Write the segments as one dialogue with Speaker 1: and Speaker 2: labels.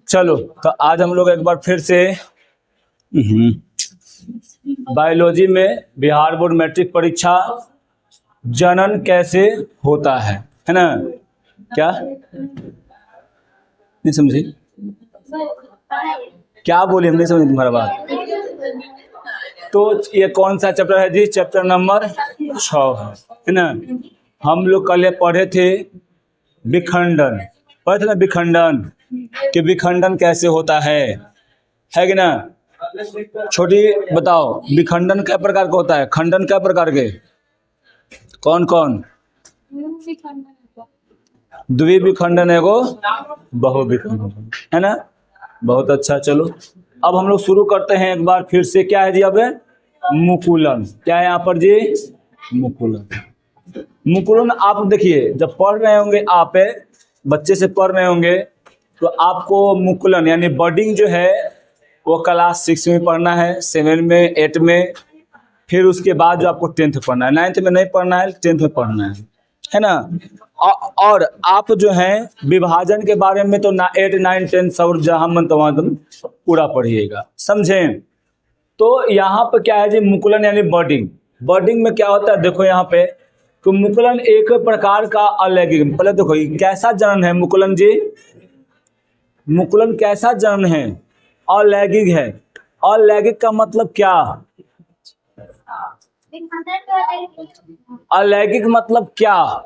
Speaker 1: चलो तो आज हम लोग एक बार फिर से बायोलॉजी में बिहार बोर्ड मैट्रिक परीक्षा जनन कैसे होता है ना? क्या नहीं समझी? क्या बोले? हम नहीं समझे तुम्हारा बात। तो ये कौन सा चैप्टर है जी? चैप्टर नंबर 6 है ना? हम लोग कल पढ़े थे विखंडन, पढ़े थे ना विखंडन, कि विखंडन कैसे होता है कि ना? छोटी बताओ, विखंडन क्या प्रकार का होता है? खंडन क्या प्रकार के? कौन कौन? द्विविखंडन है, वो बहुविखंडन है ना? बहुत अच्छा। चलो अब हम लोग शुरू करते हैं एक बार फिर से। क्या है जी? अब मुकुलन। क्या है यहाँ पर जी? मुकुलन। मुकुलन आप देखिए, जब पढ़ रहे होंगे, आप बच्चे से पढ़ रहे होंगे तो आपको मुकुलन यानी बडिंग जो है वो क्लास 6 में पढ़ना है, 7 में, 8 में, फिर उसके बाद जो आपको 10th पढ़ना है। 9th में नहीं पढ़ना है, 10th में पढ़ना है ना? और आप जो है विभाजन के बारे में तो 8, 9, 10 सब जहाँ मन तहाँ पूरा पढ़िएगा, समझें? तो यहाँ पे क्या है जी? मुकुलन यानी बडिंग। बडिंग में क्या होता है देखो यहाँ पे, तो मुकुलन एक प्रकार का अलैंगिक। पहले देखो ये कैसा जनन है मुकुलन जी? मुकुलन कैसा जनन है? अलैंगिक है। अलैंगिक का मतलब क्या? अलैंगिक मतलब क्या?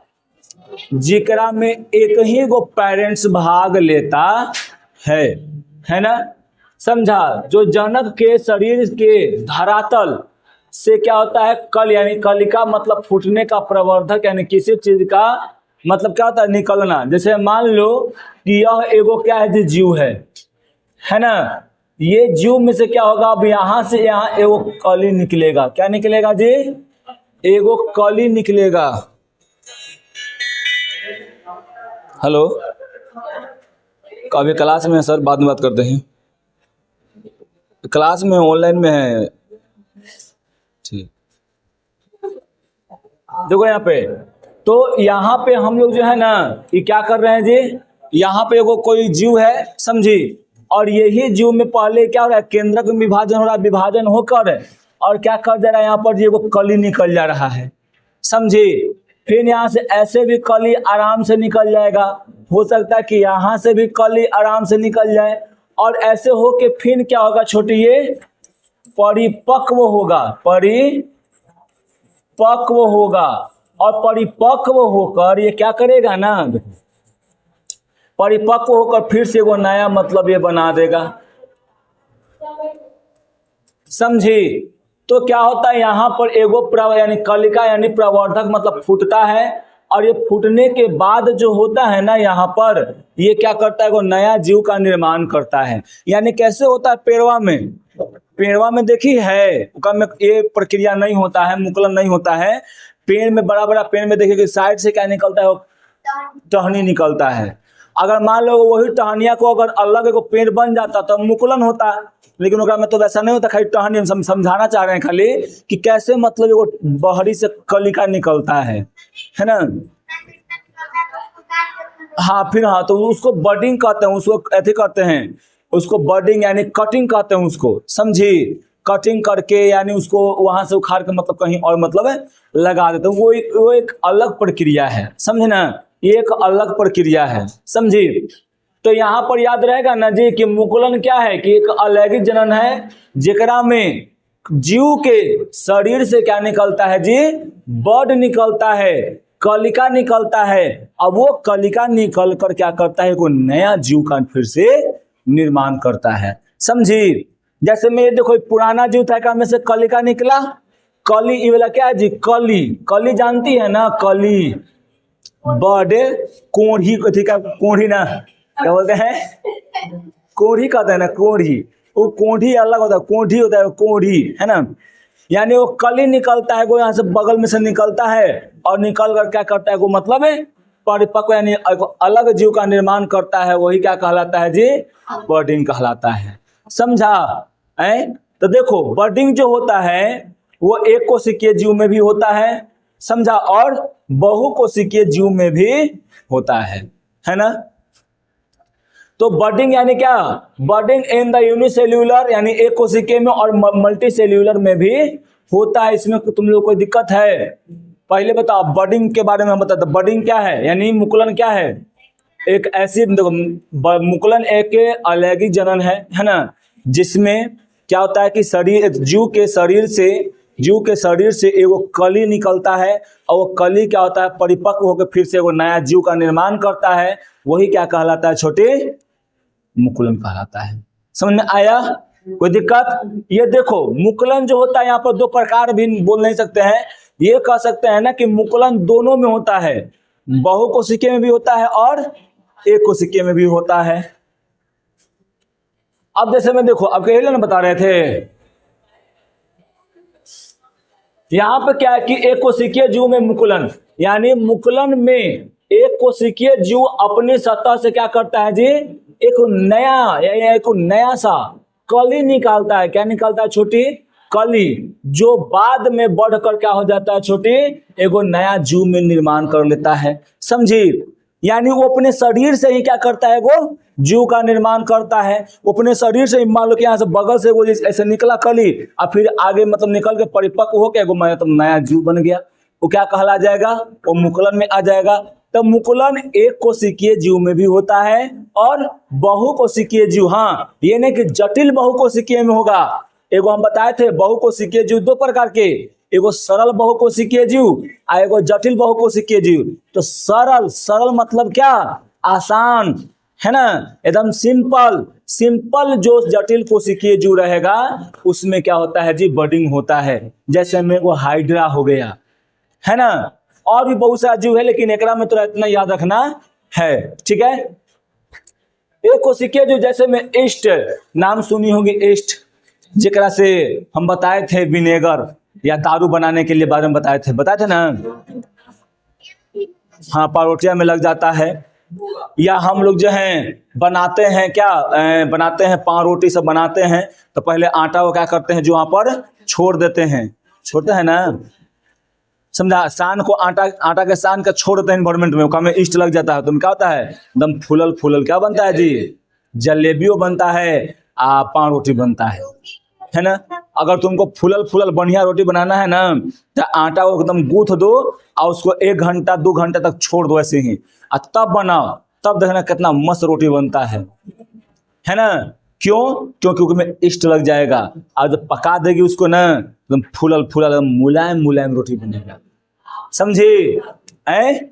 Speaker 1: जिकरा में एक ही वो पेरेंट्स भाग लेता है ना? समझा? जो जनक के शरीर के धरातल से क्या होता है? कल यानी कलिका मतलब फूटने का प्रवर्धक, यानी किसी चीज का मतलब क्या होता है? निकलना। जैसे मान लो कि यह एगो क्या है जी? जीव है ना? ये जीव में से क्या होगा? अब यहाँ से यहाँ एगो कली निकलेगा। क्या निकलेगा जी? एगो कली निकलेगा। हेलो, अभी क्लास में है सर, बाद में बात करते हैं। क्लास में ऑनलाइन में है, ठीक। देखो यहाँ पे, तो यहाँ पे हम लोग जो है ना, ये क्या कर रहे हैं जी? यहाँ पे एगो कोई जीव है, समझी? और यही जीव में पहले क्या हो रहा है? केंद्रक में विभाजन हो रहा है। विभाजन होकर और क्या कर दे रहा है? यहाँ पर जी एगो कली निकल जा रहा है, समझी? फिर यहाँ से ऐसे भी कली आराम से निकल जाएगा। हो सकता है कि यहाँ से भी कली आराम से निकल जाए, और ऐसे हो के फिर क्या होगा छोटी? ये परिपक्व होगा, परिपक्व होगा। और परिपक्व होकर ये क्या करेगा ना? परिपक्व होकर फिर से वो नया मतलब ये बना देगा, समझी? तो क्या होता है यहाँ पर? एगो यानी कलिका यानी प्रवर्धक मतलब फूटता है, और ये फूटने के बाद जो होता है ना, यहाँ पर ये क्या करता है? वो नया जीव का निर्माण करता है। यानी कैसे होता है? पेड़वा में, पेड़वा में देखी है में ये प्रक्रिया नहीं होता है, मुकुलन नहीं होता है। पेड़ में, बड़ा बड़ा पेड़ में देखिए कि साइड से क्या निकलता है? टहनी निकलता है। अगर मान लो वही टहनिया को अगर अलग एक पेड़ बन जाता तो मुकुलन होता है, लेकिन ओकरा में तो वैसा नहीं होता। खाली टहनी हम समझाना चाह रहे हैं खाली कि कैसे मतलब वो बहरी से कलिका निकलता है ना? हाँ, फिर हाँ, तो उसको बडिंग कहते हैं, उसको ऐसे करते हैं, उसको बडिंग यानी कटिंग कहते हैं उसको, समझी? कटिंग करके यानी उसको वहां से उखाड़ के मतलब कहीं और मतलब लगा देते हैं। वो एक अलग प्रक्रिया है, समझे ना? ये एक अलग प्रक्रिया है, समझी? तो यहाँ पर याद रहेगा ना जी कि मुकुलन क्या है? कि एक अलैंगिक जनन है, जेकरा में जीव के शरीर से क्या निकलता है जी? बड निकलता है, कलिका निकलता है। अब वो कलिका निकल कर क्या करता है? कोई नया जीव का फिर से निर्माण करता है, समझी? जैसे में ये देखो, पुराना जीव था, क्या में से कलिका निकला? कली, ये वाला क्या है जी? कली। कली जानती है ना? कली, बड, कोढ़ी, कथी का कोढ़ी ना, क्या बोलते हैं? कोढ़ी कहते हैं ना, कोढ़ी। वो कोढ़ी अलग होता है, कोढ़ी होता है, कोढ़ी है ना? यानी वो कली निकलता है, वो यहाँ से बगल में से निकलता है, और निकल कर क्या करता है? वो मतलब है परिपक्व यानी अलग जीव का निर्माण करता है। वही क्या कहलाता है जी? बडिंग कहलाता है, समझा? तो देखो, बडिंग जो होता है वो एक कोशिकीय जीव में भी होता है, समझा? और बहुकोशिकीय जीव में भी होता है ना। तो बडिंग यानी क्या, बडिंग इन द यूनिसेल्यूलर यानी एक कोशिकीय में और मल्टी सेल्यूलर में भी होता है। इसमें तुम लोग कोई दिक्कत है? पहले बताओ बडिंग के बारे में हम बताते। बडिंग क्या है यानी मुकुलन क्या है? एक ऐसी मुकुलन एक अलैंगिक जनन है ना, जिसमें क्या होता है कि जीव के शरीर से एगो कली निकलता है और वो कली क्या होता है परिपक्व होकर फिर से एगो नया जीव का निर्माण करता है। वही क्या कहलाता है? छोटे मुकुलन कहलाता है। समझ में आया? कोई दिक्कत? ये देखो मुकुलन जो होता है यहाँ पर दो प्रकार भी बोल नहीं सकते हैं। ये कह सकते हैं ना कि मुकुलन दोनों में होता है, बहुकोशिकीय में भी होता है और एक कोशिकीय में भी होता है। अब जैसे मैं देखो अब कहीं ना बता रहे थे यहां पर क्या है कि एक कोशिकीय जीव में मुकुलन यानी मुकुलन में एक कोशिकीय जीव अपनी सतह से क्या करता है जी, एक नया सा कली निकालता है। क्या निकालता है? छोटी कली, जो बाद में बढ़कर क्या हो जाता है? छोटी एगो नया जीव में निर्माण कर लेता है। समझी? यानी वो अपने शरीर से ही क्या करता है? वो जीव का निर्माण करता है। वो अपने शरीर से, मान लो कि यहाँ से बगल से वो ऐसे निकला कली और फिर आगे मतलब निकल के परिपक्व हो के मतलब नया जीव बन गया। वो क्या कहला जाएगा? वो मुकुलन में आ जाएगा। तो मुकुलन एक कोशिकीय जीव में भी होता है और बहुकोशिकीय जीव, हाँ ये नहीं कि जटिल बहुकोशिकीय में होगा। एगो हम बताए थे बहुकोशिकीय जीव दो प्रकार के, एगो सरल बहुकोशिकीय जीव और एगो जटिल बहुकोशिकीय जीव। तो सरल मतलब क्या? आसान, है ना, एकदम सिंपल। जो जटिल कोशिकीय जीव रहेगा उसमें क्या होता है जी? बडिंग होता है। जैसे में वो हाइड्रा हो गया, है ना, और भी बहुत सारा जीव है लेकिन एकरा में तो इतना याद रखना है। ठीक है। एक कोशिकीय जीव जैसे में ईस्ट, नाम सुनी होगी ईस्ट, जेकरा से हम बताए थे विनेगर या दारू बनाने के लिए बारे में बताए थे ना। हाँ, पारोटिया में लग जाता है। या हम लोग जो हैं बनाते हैं क्या, बनाते हैं पाव रोटी सब बनाते हैं तो पहले आटा को क्या करते हैं? जो वहाँ पर छोड़ देते हैं, छोड़ते हैं ना, समझा? सान को आटा के सान का छोड़ देते हैं इन्वायरमेंट में, में ईस्ट लग जाता है तो क्या होता है? एकदम फूलल क्या बनता है जी? जलेबियो बनता है, पाव रोटी बनता है ना। अगर तुमको फूलल बढ़िया रोटी बनाना है ना तो आटा को एकदम गूंथ दो और उसको 1 घंटा 2 घंटे तक छोड़ दो ऐसे ही, और तब बनाओ, तब देखना कितना मस्त रोटी बनता है ना। क्यों? क्योंकि उसमें ईस्ट लग जाएगा और जब पका देगी उसको ना एकदम फूलल मुलायम रोटी बनेगा। समझे? ये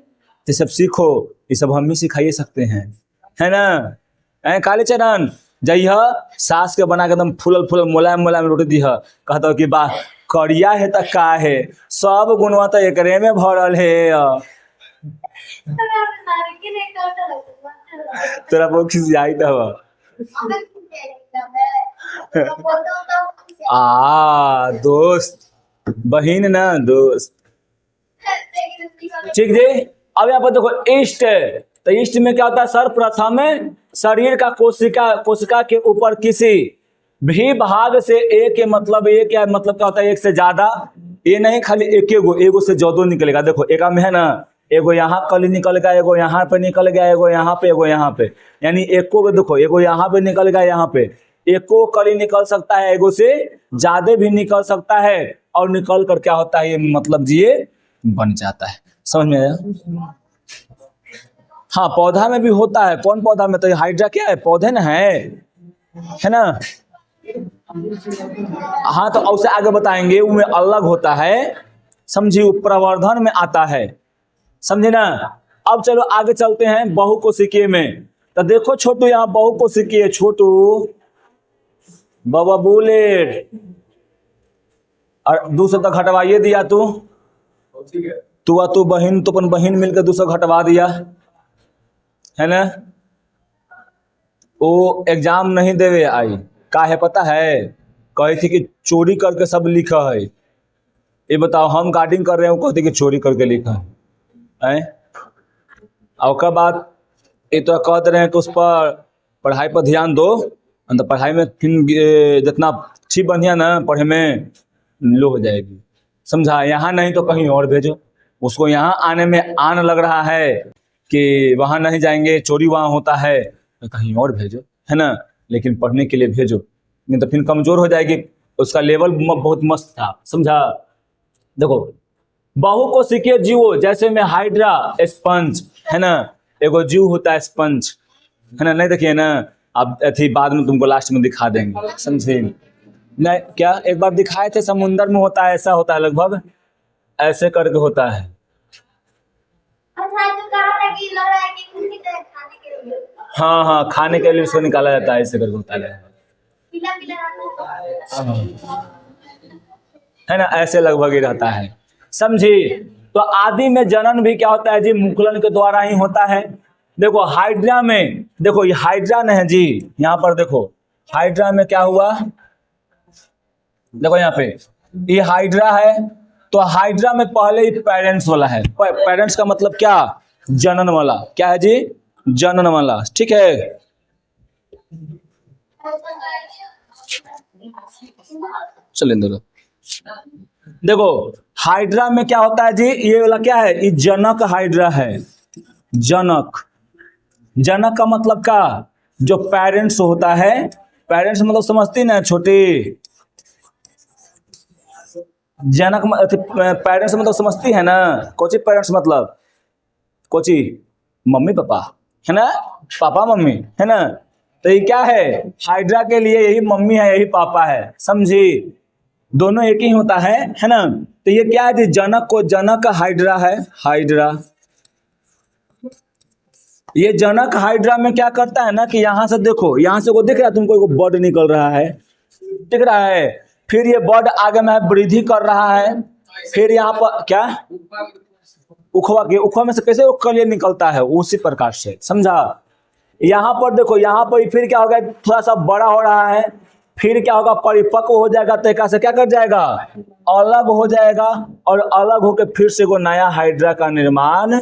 Speaker 1: सब सीखो, ये सब हम ही सिखाइए सकते हैं, है ना। काले चरण जइह सास के बना के एकदम फूलल मुलायम रोटी दीह, कहता कि बा करिया है त का है, सब गुणवा तो एकरे में भरल है। तेरा बहुत खिसियाई था दोस्त, बहिन ना दोस्त। ठीक जी। अब यहाँ पर देखो ईस्ट, तो ईस्ट में क्या होता है? सर्वप्रथम शरीर का कोशिका के ऊपर किसी भी भाग से एक मतलब क्या होता है? एक से ज्यादा, ये नहीं खाली एगो से ज्यादा निकलेगा। देखो एक में है ना, एगो यहाँ कली निकल गया, एगो यहाँ पे निकल गया, एगो यहाँ पे, यानी देखो एगो यहाँ पे निकल गया, यहाँ पे एको कली निकल सकता है, एगो से ज्यादा भी निकल सकता है, और निकल कर क्या होता है? ये मतलब ये बन जाता है। समझ में आया? हाँ, पौधा में भी होता है। कौन पौधा में? तो ये हाइड्रा क्या है? पौधे ना है ना। हाँ, तो उससे आगे बताएंगे, उनमें अलग होता है। समझिए, वो प्रवर्धन में आता है। समझे ना। अब चलो आगे चलते हैं बहुकोशिकीय में। तो देखो छोटू, यहाँ बहुकोशिकीय, छोटू बाबा बुलेट, और 200 तक हटवाइए दिया तू बहन, तो अपन बहन मिलकर 200 घटवा दिया, है ना। वो एग्जाम नहीं देवे आई, का है पता है? कही थी कि चोरी करके सब लिखा है। ये बताओ, हम गार्डिंग कर रहे हैं, वो कहते कि चोरी करके लिखा है। और का बात ये तो कहते रहे कि उस पर पढ़ाई पर ध्यान दो, तो पढ़ाई में फिर जितना अच्छी बढ़िया ना पढ़े में लो हो जाएगी। समझा? यहाँ नहीं तो कहीं और भेजो उसको। यहाँ आने में आन लग रहा है कि वहाँ नहीं जाएंगे, चोरी वहाँ होता है, तो कहीं और भेजो, है ना, लेकिन पढ़ने के लिए भेजो, नहीं तो फिर कमजोर हो जाएगी। उसका लेवल बहुत मस्त था, समझा। देखो बहुकोशिकीय जीवो जैसे में हाइड्रा, स्पंज, है ना, एगो जीव होता है स्पंज, है ना, नहीं देखिए ना, अब अथी बाद में तुमको लास्ट में दिखा देंगे, समझे। नहीं क्या एक बार दिखाए थे, समुंदर में होता है, ऐसा होता है, लगभग ऐसे करके होता है। हाँ हाँ, खाने के लिए उसको निकाला जाता है, ऐसे करके होता है ना, ऐसे लगभग ही रहता है, समझी। तो आदि में जनन भी क्या होता है जी, मुकुलन के द्वारा ही होता है। देखो हाइड्रा में, देखो ये हाइड्रा नहीं है जी, यहाँ पर देखो हाइड्रा में क्या हुआ, देखो यहाँ पे ये हाइड्रा है, तो हाइड्रा में पहले ही पेरेंट्स वाला है। पेरेंट्स का मतलब क्या, जनन वाला, क्या है जी, जनन वाला, ठीक है। चलिए देखो हाइड्रा में क्या होता है जी, ये वाला क्या है, ये जनक हाइड्रा है। जनक, जनक का मतलब क्या, जो पेरेंट्स होता है, पेरेंट्स मतलब समझती ना, छोटी जनक पेरेंट्स मतलब समझती है ना, कोची पेरेंट्स मतलब कोची, मम्मी पापा, है ना, पापा मम्मी, है ना। तो ये क्या है, हाइड्रा के लिए यही मम्मी है, यही पापा है, समझी, दोनों एक ही होता है ना। तो ये क्या है, जनक को, जनक हाइड्रा है, हाइड्रा। ये जनक हाइड्रा में क्या करता है ना कि यहाँ से देखो, यहाँ से को दिख रहा है तुमको, एगो बर्ड निकल रहा है, दिख रहा है, फिर ये बर्ड आगे में वृद्धि कर रहा है, फिर यहाँ पर क्या, उखवा के, उखवा में से कैसे वो कलियर निकलता है, उसी प्रकार से, समझा। यहाँ पर देखो, यहाँ पर फिर क्या होगा, थोड़ा सा बड़ा हो रहा है, फिर क्या होगा, परिपक्व हो जाएगा, तो एक से क्या कर जाएगा, अलग हो जाएगा, और अलग होकर फिर से को नया हाइड्रा का निर्माण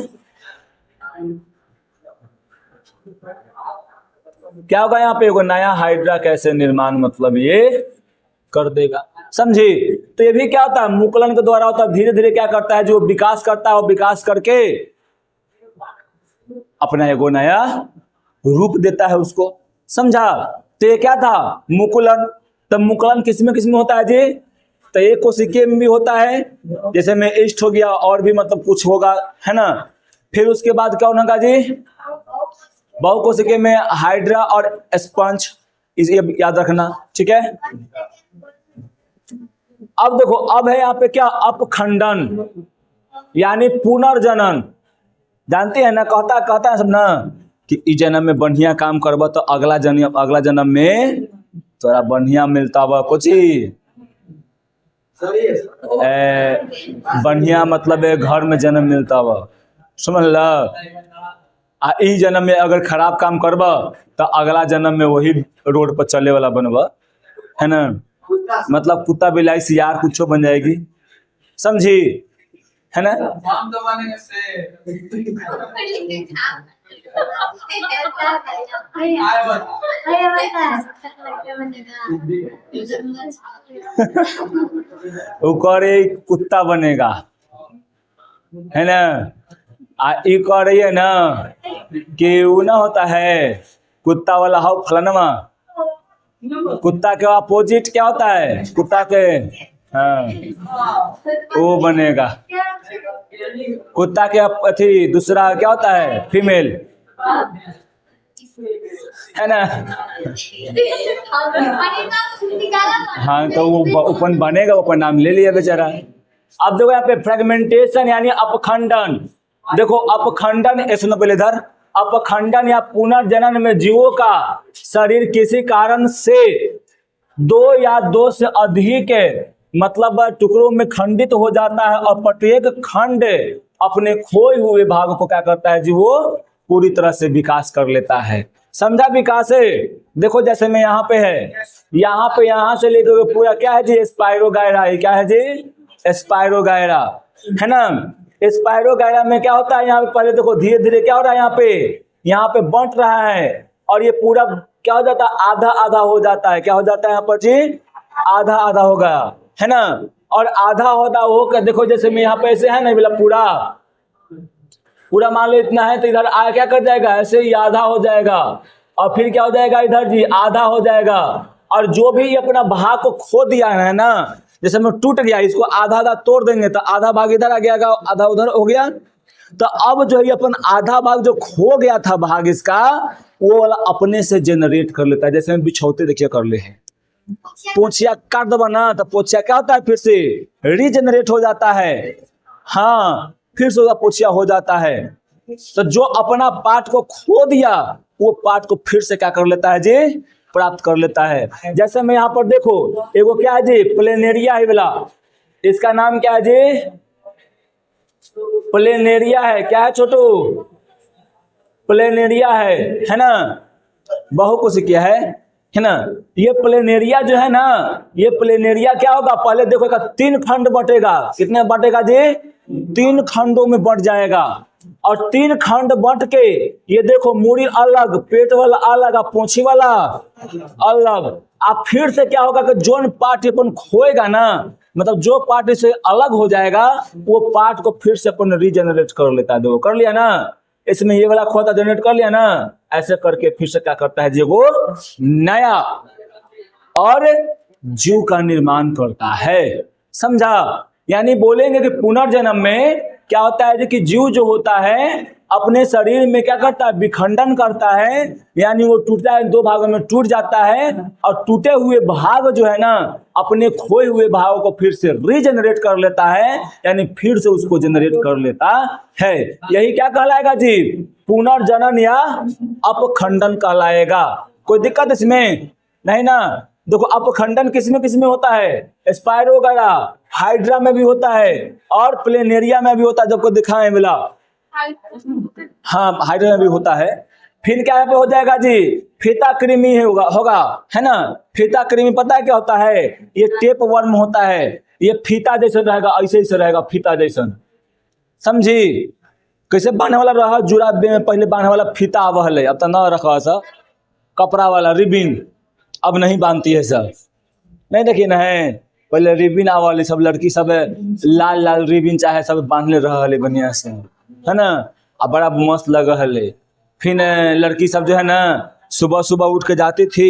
Speaker 1: क्या होगा, यहाँ पे एगो नया हाइड्रा कैसे निर्माण मतलब ये कर देगा, समझी। तो ये भी क्या होता है, मुकुलन के द्वारा होता है, धीरे धीरे क्या करता है, जो विकास करता है, वो विकास करके अपना एगो नया रूप देता है उसको, समझा। तो ये क्या था, मुकुलन। तो मुकुलन किसमें किसमें होता है जी, तो एक कोशिकीय में भी होता है, जैसे में ईस्ट हो गया, और भी मतलब कुछ होगा, है ना। फिर उसके बाद क्या होगा जी, बहुकोशिकीय में हाइड्रा और स्पंज, इसे याद रखना, ठीक है। अब देखो, अब है यहाँ पे क्या, अपखंडन, यानी पुनर्जनन, जानते हैं ना, कहता है सब ना कि इस जन्म में बढ़िया काम करबा तो अगला जन्म में तोरा बढ़िया मिलता हुआ कुछ बढ़िया मतलब है, घर में जन्म मिलता हुआ, समझ ला। आ ई जन्म में अगर खराब काम करबा तो अगला जन्म में वही रोड पर चले वाला बनबा, है ना, मतलब कुत्ता बिलाई सियार कुछ बन जाएगी, समझी, है ना। वो कुत्ता बनेगा, है ना। ई कह रही है ना कि वो ना होता है कुत्ता वाला, हाउ फलाना, कुत्ता के अपोजिट क्या होता है, कुत्ता के, हाँ वो बनेगा। कुत्ता के अथी दूसरा क्या होता है, फीमेल, है ना। हाँ तो वो ओपन बनेगा, ओपन नाम ले लिया बेचारा। अब देखो यहाँ पे फ्रेगमेंटेशन यानी अपखंडन, देखो अपखंडन, सुनो पहले इधर, अपखंडन या पुनर्जनन में जीवों का शरीर किसी कारण से दो या दो से अधिक मतलब टुकड़ों में खंडित हो जाता है, और प्रत्येक खंड अपने खोए हुए भाग को क्या करता है जी, वो पूरी तरह से विकास कर लेता है, समझा। विकास है, देखो जैसे में यहाँ पे है, यहाँ से लेकर पूरा क्या है जी, स्पाइरोगायरा है, क्या है जी, स्पाइरोगायरा, है ना। स्पाइरोगायरा में क्या होता है, यहाँ पे पहले देखो धीरे धीरे क्या हो रहा है, यहाँ पे बंट रहा है, और ये पूरा क्या हो जाता है, आधा आधा हो जाता है, क्या हो जाता है यहाँ पर जी, आधा आधा हो गया, है ना। और आधा होता हो कर देखो, जैसे मैं यहाँ पे ऐसे है ना, बोला पूरा पूरा मान लो इतना है तो इधर आ क्या कर जाएगा, ऐसे ही आधा हो जाएगा, और फिर क्या हो जाएगा इधर जी आधा हो जाएगा। और जो भी अपना भाग को खो दिया है ना, जैसे में टूट गया, इसको आधा आधा तोड़ देंगे तो आधा भाग इधर आ गया, आधा उधर हो गया। तो अब जो है अपन आधा भाग जो खो गया था भाग इसका, वो वाला अपने से जनरेट कर लेता है। जैसे हम बिछौते देखिए कर ले हैं, पोछिया काट दबा ना तो पोछिया क्या होता है, फिर से रीजनरेट हो जाता है। हाँ, फिर से पोछिया हो जाता है। तो जो अपना पार्ट को खो दिया वो पार्ट को फिर से क्या कर लेता है जी, प्राप्त कर लेता है। जैसे मैं यहाँ पर देखो एगो क्या है जी, प्लेनेरिया है वाला, इसका नाम क्या है जी, प्लेनेरिया है। क्या है छोटू, प्लेनेरिया है ना, बहु कुछ किया है ना। ये प्लेनेरिया जो है ना, ये प्लेनेरिया क्या होगा, पहले देखो 3 खंड बटेगा। कितने बटेगा जी, 3 खंडों में बट जाएगा। और 3 खंड बट के ये देखो मूड़ी अलग, पेट वाला अलग, पोंछी वाला अलग। अब फिर से क्या होगा कि जो पार्ट अपन खोएगा ना, मतलब जो पार्ट से अलग हो जाएगा वो पार्ट को फिर से अपन रीजनरेट कर लेता है। देखो कर लिया ना, इसमें ये वाला खोता जनरेट कर लिया ना, ऐसे करके फिर से क्या करता है जी, वो नया और जीव का निर्माण करता है। समझा? यानी बोलेंगे कि पुनर्जन्म में क्या होता है कि जीव जो होता है अपने शरीर में क्या करता है, विखंडन करता है, यानी वो टूटता है, 2 भागों में टूट जाता है। और टूटे हुए भाग जो है ना, अपने खोए हुए भागों को फिर से रीजनरेट कर लेता है, यानी फिर से उसको जनरेट कर लेता है। यही क्या कहलाएगा जी, पुनर्जनन या अपखंडन कहलाएगा। कोई दिक्कत इसमें नहीं ना। देखो अपखंडन किसमें होता है, स्पाइरो वगैरह, हाइड्रा में भी होता है और प्लेनेरिया में भी होता है, जब को दिखाएं मिला। हाँ, हाइड्रा में भी होता है। फिर क्या पे हो जाएगा जी, फीता कृमि होगा है ना। फीता कृमि पता है क्या होता है, ये टेप वर्म होता है। ये फीता जैसा रहेगा, ऐसे ही रहेगा फीता जैसा। समझी? कैसे बांधने वाला रहा, जुराबे में पहले बांधने वाला फीता आवल है, अब तो ना रखा सा कपड़ा वाला रिबिन, अब नहीं बांधती है सब। नहीं देखिए ना, है पहले रिबिन आवल, सब लड़की सब लाल लाल रिबिन चाहे सब बांधले रहा बढ़िया से, है ना। अब बड़ा मस्त लग है। फिर लड़की सब जो है ना, सुबह सुबह उठ के जाती थी,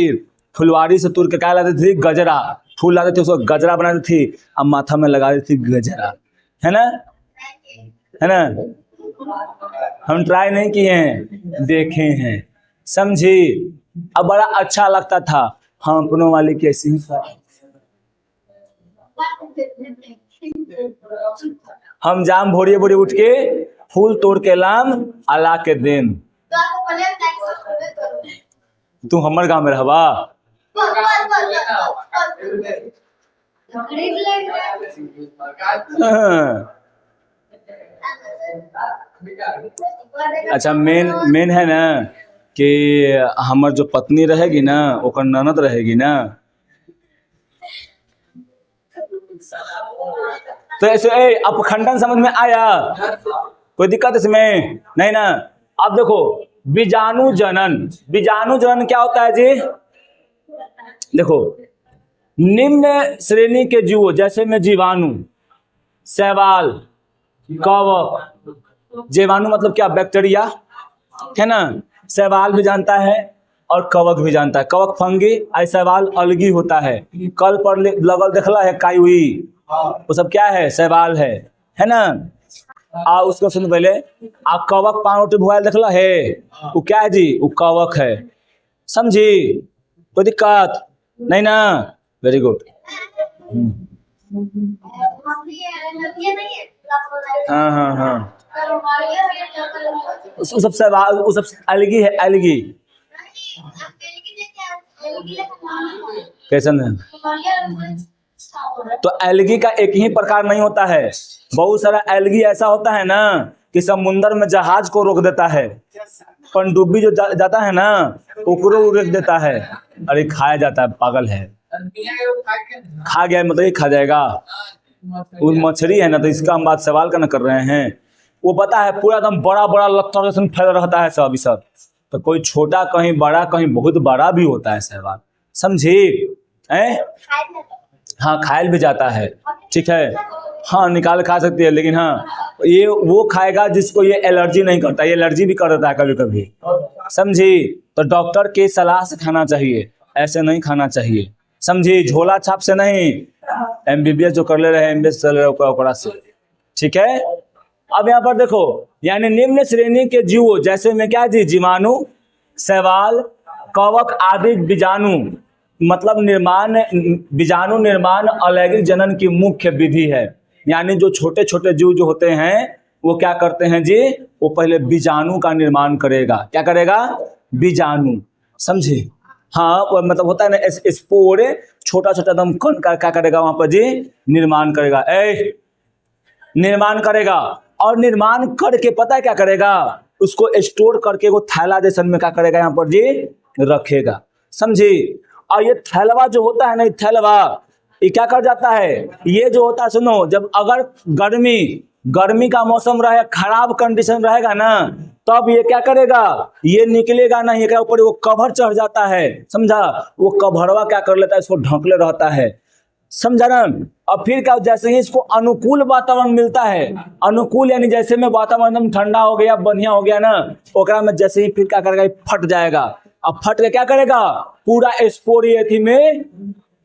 Speaker 1: फुलवारी से तोड़ के क्या लाती थी, गजरा, फूल लाते थे, उसको गजरा बनाती थी, अब माथा में लगा देती थी गजरा, है ना, है ना। हम ट्राई नहीं किए हैं, देखे हैं। समझी? अब बड़ा अच्छा लगता था। हम अपनों वाले कैसी हम जाम भोरे भोरे उठ के फूल तोड़ के लाम अला के दिन। तू हमर गांव में रहबा, अच्छा मेन है ना कि हमार जो पत्नी रहेगी ना, ओकर ननद रहेगी ना, तो ऐसे अपखंडन समझ में आया? कोई दिक्कत इसमें नहीं ना। अब देखो बीजाणु जनन क्या होता है जी, देखो निम्न श्रेणी के जीवों जैसे में जीवाणु, शैवाल, कवक। जीवाणु मतलब क्या, बैक्टीरिया, है ना। शैवाल भी जानता है और कवक भी जानता है। कवक फंगी, शैवाल अलगी होता है। कल पर लगल देखला है काई हुई, वो सब क्या है, शैवाल है ना। आ उसको सुन पहले, आप कवक पानी भुआल देखला है, वो क्या है जी, वो कवक है। समझी? कोई दिक्कत नहीं ना। Very good. हाँ वो सब सवाल, वो सब अलगी है, अलगी कैसन है। तो एल्गी का एक ही प्रकार नहीं होता है, बहुत सारा एल्गी ऐसा होता है ना कि समुद्र में जहाज को रोक देता है, पनडुब्बी जो जाता है ना ओकरो रोक देता है। अरे खाया जाता है, पागल है, खा गया मतलब ही खा जाएगा। वो मछली है ना, तो इसका हम बात सवाल का ना कर रहे हैं। वो पता है पूरा एकदम बड़ा बड़ा लत्तर जैसे फैल रहता है सब, सब तो कोई छोटा कहीं बड़ा कहीं बहुत बड़ा भी होता है सवाल। समझी? हाँ खायल भी जाता है, ठीक है। हाँ निकाल खा सकती है, लेकिन हाँ ये वो खाएगा जिसको ये एलर्जी नहीं करता, ये एलर्जी भी कर देता है कभी कभी, समझी। तो डॉक्टर के सलाह से खाना चाहिए, ऐसे नहीं खाना चाहिए, समझी। झोला छाप से नहीं, एमबीबीएस जो कर ले रहे हैं, एमबीबीएस चल रहे ओकरा से, ठीक है। अब यहाँ पर देखो, यानी निम्न श्रेणी के जीवो जैसे में क्या जी, जीवाणु, शैवाल, कवक आदि बीजाणु, मतलब बीजाणु निर्माण अलैंगिक जनन की मुख्य विधि है। यानी जो छोटे छोटे जीव जो होते हैं वो क्या करते हैं जी, वो पहले बीजाणु का निर्माण करेगा। क्या करेगा? बीजाणु, समझे। हाँ मतलब होता है ना स्पोर, छोटा छोटा एकदम कण का क्या करेगा वहां पर जी, निर्माण करेगा, निर्माण करेगा। और निर्माण करके पता है क्या करेगा, उसको स्टोर करके वो थैला जैसन में क्या करेगा यहाँ पर जी, रखेगा, समझी। और ये थैलवा जो होता है ना, थैलवा ये क्या कर जाता है, ये जो होता है सुनो, जब अगर गर्मी का मौसम रहे, खराब कंडीशन रहेगा ना, तब ये क्या करेगा, ये निकलेगा नहीं, क्या ऊपर वो कवर चढ़ जाता है, समझा। वो कवरवा क्या कर लेता है, इसको ढकले रहता है, समझा ना। और फिर क्या, जैसे ही इसको अनुकूल वातावरण मिलता है, अनुकूल यानी जैसे में वातावरण ठंडा हो गया, बढ़िया हो गया ना, ओकरा में जैसे ही फिर क्या करेगा, फट जाएगा। अब फट के क्या करेगा, पूरा स्पोर एथी में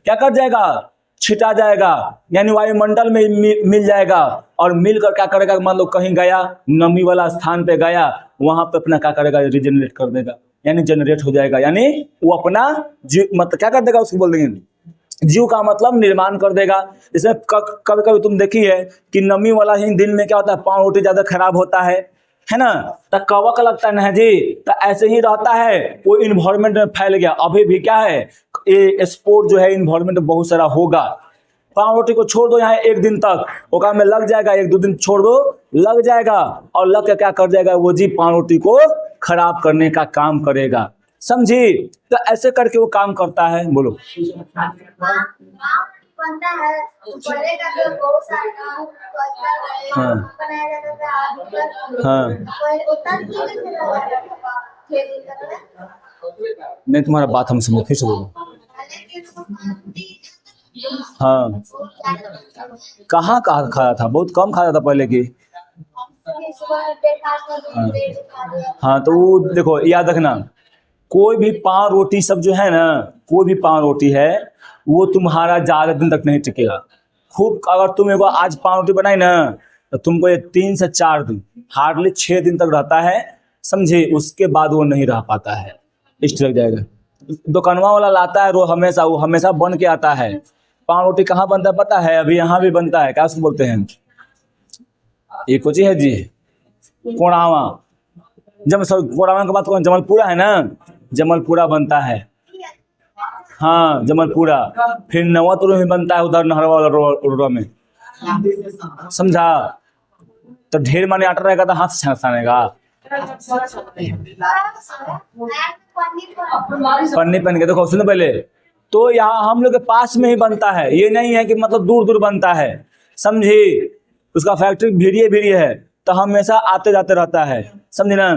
Speaker 1: क्या कर जाएगा, छिटा जाएगा, यानी वायुमंडल में मिल जाएगा। और मिलकर क्या करेगा, मान लो कहीं गया, नमी वाला स्थान पे गया, वहां पे अपना क्या करेगा, रिजेनरेट कर देगा, यानी जनरेट हो जाएगा, यानी वो अपना जीव मतलब क्या कर देगा, उसको बोल देंगे जीव का मतलब निर्माण कर देगा। इसमें कभी कभी तुम देखी है कि नमी वाला ही दिन में क्या होता है, पाँव रोटी ज्यादा खराब होता है ना, तो कवक लगता है ना जी, तो ऐसे ही रहता है, वो इन्वायरमेंट में फैल गया। अभी भी क्या है, ये स्पोर जो है इन्वायरमेंट में बहुत सारा होगा। पाँव रोटी को छोड़ दो यहाँ एक दिन तक, ओका में लग जाएगा, एक दो दिन छोड़ दो लग जाएगा, और लग के क्या कर जाएगा वो जी, पाँव रोटी को खराब करने का काम करेगा, समझी। तो ऐसे करके वो काम करता है। बोलो बनता है, पहले का जो बहुत सारा हाँ बनाया जाता था, हाँ नहीं, तुम्हारा बात हम समझ, फिर से बोलो। हाँ कहाँ खाया था, बहुत कम खाया था पहले की। हाँ तो वो देखो याद रखना, कोई भी पाँव रोटी सब जो है ना, कोई भी पाँव रोटी है वो तुम्हारा ज्यादा दिन तक नहीं टिकेगा। खूब अगर तुम एक आज पाँव रोटी बनाई ना, तो तुमको ये 3 से 4 दिन, हार्डली 6 दिन तक रहता है, समझे। उसके बाद वो नहीं रह पाता है, इष्ट लग जाएगा। दुकानवा वाला लाता है वो हमेशा बन के आता है। पाँव रोटी कहाँ बनता है पता है, अभी यहाँ भी बनता है, क्या उसको बोलते हैं, ये कुछ है जी, कोड़ावा। कोड़ावा की बात कौन, जमलपुरा है ना, जमलपुरा बनता है, हाँ जमलपुरा। फिर नवातुर में बनता है, उधर नहरवा वाला में, समझा। तो ढेर माने आटा रहेगा तो हाथ से छानेगा, पन्नी पहन के। देखो सुनो पहले, तो यहाँ हम लोग के पास में ही बनता है, ये नहीं है कि मतलब दूर दूर बनता है, समझी। उसका फैक्ट्री भीड़िए है, तो हमेशा आते जाते रहता है, समझे ना।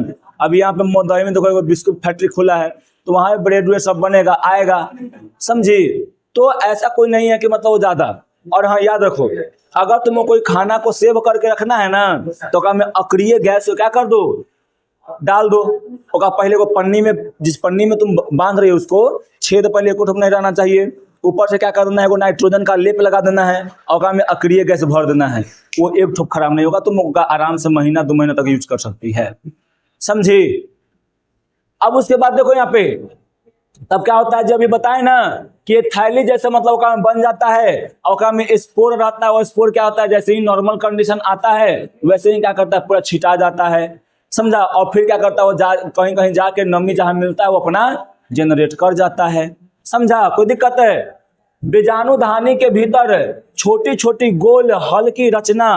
Speaker 1: अब यहाँ पे मोदई में देखो बिस्कुट फैक्ट्री खुला है, तो वहाँ ब्रेड वेड सब बनेगा, आएगा, समझी। तो ऐसा कोई नहीं है कि मतलब वो ज्यादा। और हाँ याद रखो, अगर तुम्हें कोई खाना को सेव करके रखना है ना, तो क्या में अक्रिय गैस को क्या कर दो, डाल दो। और पहले को पन्नी में, जिस पन्नी में तुम बांध रहे हो उसको छेद पहले को नहीं रहना चाहिए, ऊपर से क्या कर देना है, वो नाइट्रोजन का लेप लगा देना है, और में अक्रिय गैस भर देना है। वो एक ठोप खराब नहीं होगा, तुम आराम से महीना 2 महीना तक यूज कर सकती है, समझी। अब उसके बाद देखो यहाँ पे, तब क्या होता है, जब ये बताए ना कि ये थैली जैसे मतलब ओकरा में बन जाता है, और में स्पोर रहता है, और स्पोर क्या होता है, जैसे ही नॉर्मल कंडीशन आता है वैसे ही क्या करता है, पूरा छिटा जाता है, समझा। और फिर क्या करता है, वो कहीं कहीं जाके नमी जहां मिलता है वो अपना जनरेट कर जाता है, समझा। कोई दिक्कत है? बीजाणु धानी के भीतर छोटी छोटी गोल हल्की रचना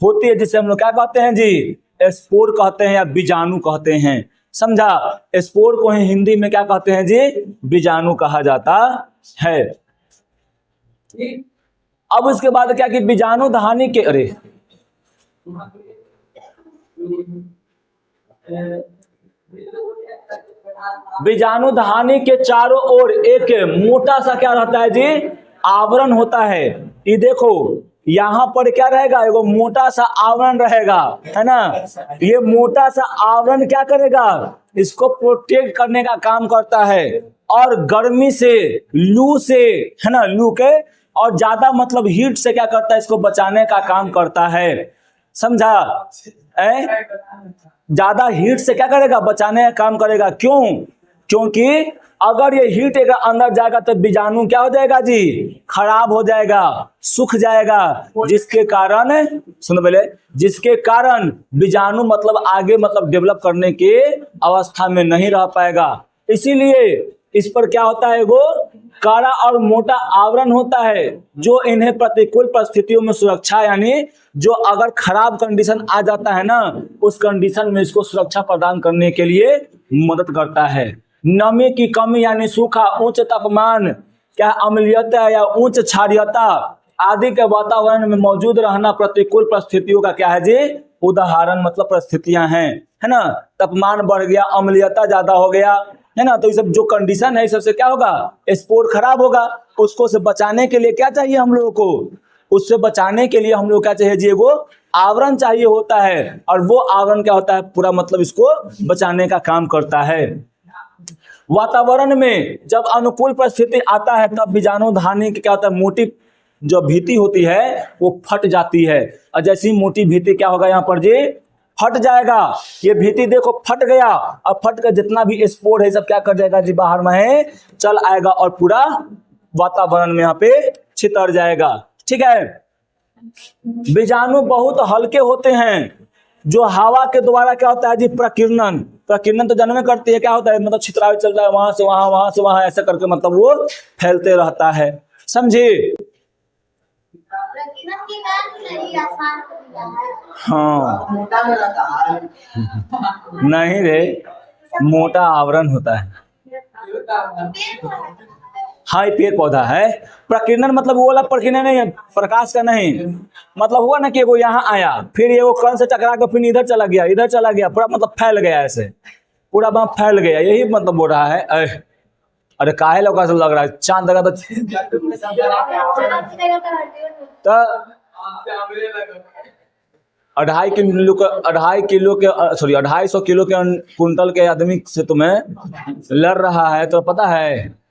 Speaker 1: होती है, जिसे हम लोग क्या कहते हैं जी, स्पोर कहते हैं या बीजाणु कहते हैं, समझा। स्पोर को ही हिंदी में क्या कहते हैं जी, बीजाणु कहा जाता है। अब उसके बाद क्या कि बीजाणु धानी के, अरे बीजाणु धानी के चारों ओर एक मोटा सा क्या रहता है जी, आवरण होता है। ये देखो यहाँ पर क्या रहेगा, एगो मोटा सा आवरण रहेगा, है ना। ये मोटा सा आवरण क्या करेगा, इसको प्रोटेक्ट करने का काम करता है, और गर्मी से, लू से, है ना, लू के और ज्यादा मतलब हीट से क्या करता है, इसको बचाने का काम करता है। समझा? ज्यादा हीट से क्या करेगा, बचाने का काम करेगा। क्यों? क्योंकि अगर ये हीट एक अंदर जाएगा तो बीजाणु क्या हो जाएगा जी, खराब हो जाएगा, सूख जाएगा, जिसके कारण, सुनो पहले, जिसके कारण बीजाणु मतलब आगे मतलब डेवलप करने की अवस्था में नहीं रह पाएगा। इसीलिए इस पर क्या होता है, वो कड़ा और मोटा आवरण होता है, जो इन्हें प्रतिकूल परिस्थितियों में सुरक्षा, यानी जो अगर खराब कंडीशन आ जाता है ना, उस कंडीशन में इसको सुरक्षा प्रदान करने के लिए मदद करता है। नमी की कमी यानी सूखा, उच्च तापमान, क्या अम्लीयता या उच्च क्षारीयता आदि के वातावरण में मौजूद रहना प्रतिकूल परिस्थितियों का क्या है जी, उदाहरण मतलब परिस्थितियां हैं, है ना। तापमान बढ़ गया, अम्लीयता ज्यादा हो गया, है ना, तो ये सब जो कंडीशन है, सबसे क्या होगा, स्पोर खराब होगा। उसको से बचाने के लिए क्या चाहिए हम लोगों को, उससे बचाने के लिए हम लोग क्या चाहिए जी, वो आवरण चाहिए होता है, और वो आवरण क्या होता है, पूरा मतलब इसको बचाने का काम करता है। वातावरण में जब अनुकूल परिस्थिति आता है, तब बीजाणु धानी की क्या होता है, मोटी जो भीति होती है वो फट जाती है, और जैसी मोटी भीति क्या होगा यहाँ पर जी, फट जाएगा। ये भीति देखो फट गया, अब फट कर जितना भी स्पोर है सब क्या कर जाएगा जी, बाहर में चल आएगा, और पूरा वातावरण में यहाँ पे छितर जाएगा। ठीक है। बीजाणु बहुत हल्के होते हैं, जो हवा के द्वारा क्या होता है जी, प्रकीर्णन, प्रकीर्णन तो जन्म में करती है, क्या होता है मतलब छितराव चल रहा है, वहां से वहां, वहां से वहां, ऐसा करके मतलब वो फैलते रहता है। समझे? हाँ, नहीं रे, मोटा आवरण होता है। हाँ, ये पेड़ पौधा है। प्रकीर्णन मतलब वो वाला प्रकीर्णन नहीं है, प्रकाश का नहीं, मतलब हुआ ना कि वो यहाँ आया, फिर ये वो कण से टकरा कर फिर इधर चला गया, इधर चला गया, पूरा मतलब फैल गया, ऐसे पूरा वहां फैल गया, यही मतलब बोल रहा है। अरे काहे लोग से लग रहा है, चांद लगा तो 250 किलो के कुंटल के आदमी से तुम्हें लड़ रहा है, तो पता है